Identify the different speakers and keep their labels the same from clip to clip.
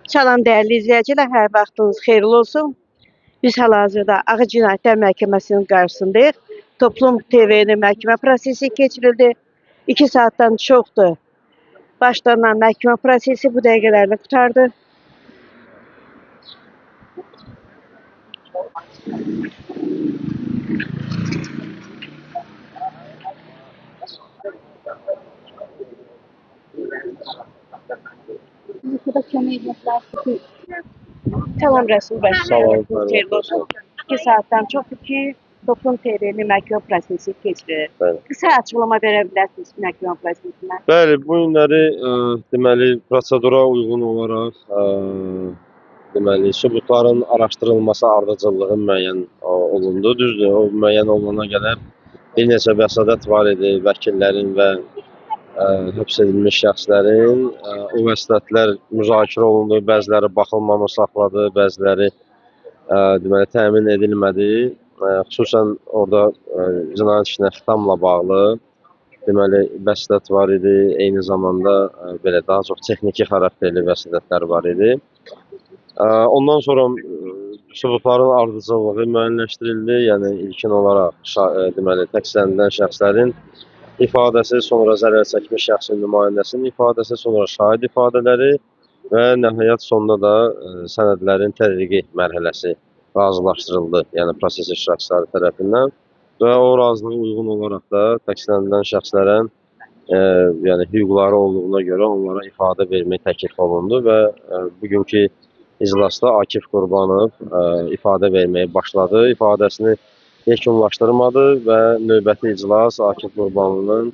Speaker 1: Salam dəyərli izləyicilər, hər vaxtınız xeyirli olsun. Biz hal-hazırda Ağır Cinayətlər Məhkəməsinin qarşısındayıq. Toplum TV'nin məhkəmə prosesi keçirildi. 2 saatdan çoxdur. Başlanan məhkəmə prosesi bu dəqiqələrdə qurtardı. Salam Rəsul bəy.
Speaker 2: Salam,
Speaker 1: Xeyirli olsun. 2 saatdan çoxdur ki, Toplum TV'nin məhkəmə prosesi keçirilir.
Speaker 2: Bəli.
Speaker 1: Qısa açıqlama verə bilərsiniz məhkəmə prosesindən?
Speaker 2: Bəli, bu günləri deməli prosedura uyğun olaraq deməli sübutların araşdırılması ardıcıllığı müəyyən olundu. Düzdür, o müəyyən olunana qədər bir neçə vəsatət var idi vəkillərin və həbs edilmiş şəxslərin. O vəsatətlər müzakirə olundu, bəziləri baxılmamış saxladı, bəziləri deməli təmin edilmədi. Xüsusən orada cinayət işinə xitamla bağlı deməli vəsatət var idi, eyni zamanda belə daha çox texniki xarakterli vəsatətlər var idi. Ondan sonra sübutların ardıcıllığı müəyyənləşdirildi. Yəni ilkin olaraq deməli təqsirləndirilən şəxslərin ifadəsi, sonra zərər çəkmiş şəxsin nümayəndəsinin ifadəsi, sonra şahid ifadələri və nəhayət sonunda da sənədlərin tədqiqi mərhələsi razılaşdırıldı, yəni proses iştirakçıları tərəfindən və o razılığa uyğun olaraq da təqsirləndirilən şəxslərə yəni hüquqları olduğuna görə onlara ifadə vermək təklif olundu və bugünkü iclasda Akif Qurbanov ifadə verməyə başladı. İfadəsini yekunlaşdırmadı və növbəti iclas Akif Qurbanovun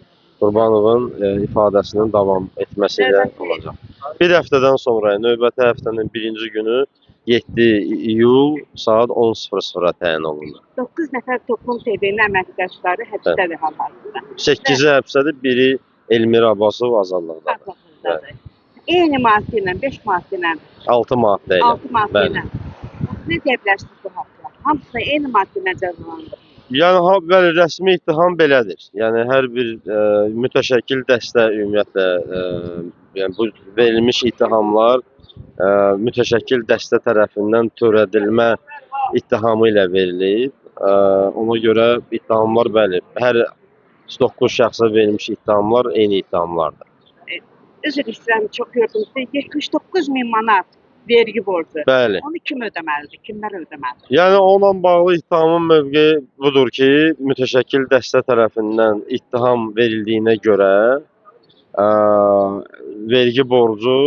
Speaker 2: ifadəsinin davam etməsi ilə olacaq. Bir həftədən sonra, növbəti həftənin 1-ci günü 7 iyul saat 10:00-a təyin olundu.
Speaker 1: 9 nəfər Toplum TV'nin əməkdaşları həbsdədir hal-hazırda.
Speaker 2: 8-i həbsdədir, biri Elmira Abbasov azadlıqdadır.
Speaker 1: Azadlıqdadır. Eyni maddə ilə, 5 maddə ilə,
Speaker 2: 6 maddə ilə.
Speaker 1: 6 maddə ilə. Nə deyə bilərsiniz bu haqda? Hamısı eyni maddə ilə cəzalandırılır.
Speaker 2: Yəni bəli, rəsmi ittiham belədir. Yəni hər bir mütəşəkkil dəstə ümumiyyətlə yəni bu verilmiş ittihamlar mütəşəkkil dəstə tərəfindən törədilmə ittihamı ilə verilir. Ona görə ittihamlar bəli, hər 9 şəxsə verilmiş ittihamlar eyni ittihamlardır.
Speaker 1: Üzr istəyirəm, çox gördüm. 79.000 manat vergi borcu.
Speaker 2: Bəli.
Speaker 1: Onu kim ödəməlidir? Kimlər ödəməlidir?
Speaker 2: Yəni onunla bağlı ittihamın mövqeyi budur ki, mütəşəkkil dəstə tərəfindən ittiham verildiyinə görə vergi borcu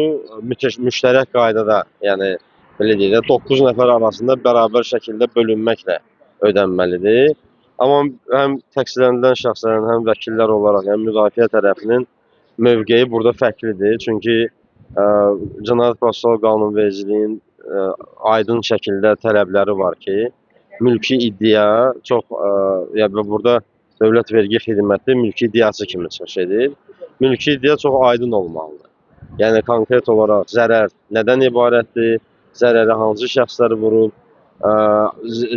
Speaker 2: müştərək qaydada, yəni belə deyək də 9 nəfər arasında bərabər şəkildə bölünməklə ödənməlidir. Amma həm təqsirləndirilən şəxslərin, həm vəkillər olaraq, həm müdafiə tərəfinin mövqeyi burada fərqlidir. Çünki Cinayət Prosessual Qanunvericiliyin aydın şəkildə tələbləri var ki, mülki iddia çox, yəni burada Dövlət Vergi Xidməti mülki iddiaçı kimi çıxış edir. Mülki iddia çox aydın olmalıdır. Yəni konkret olaraq zərər nədən ibarətdir, zərəri hansı şəxslər vurub,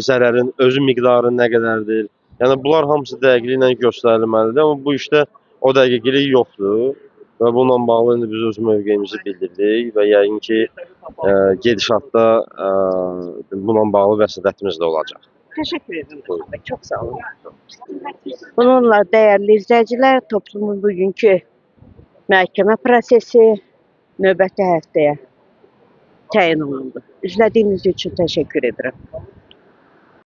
Speaker 2: zərərin özü miqdarı nə qədərdir. Yəni bunlar hamısı dəqiqliklə göstərilməlidir, amma bu işdə o dəqiqlik yoxdur. Və bununla bağlı indi biz öz mövqeyimizi bildirdik və yəqin ki, gedişatda bununla bağlı vəsatətimiz də olacaq.
Speaker 1: Təşəkkür edirəm. Çox sağ olun. Bununla dəyərli izləyicilər, toplumun bugünkü məhkəmə prosesi növbəti həftəyə təyin olundu. İzlədiyiniz üçün təşəkkür edirəm.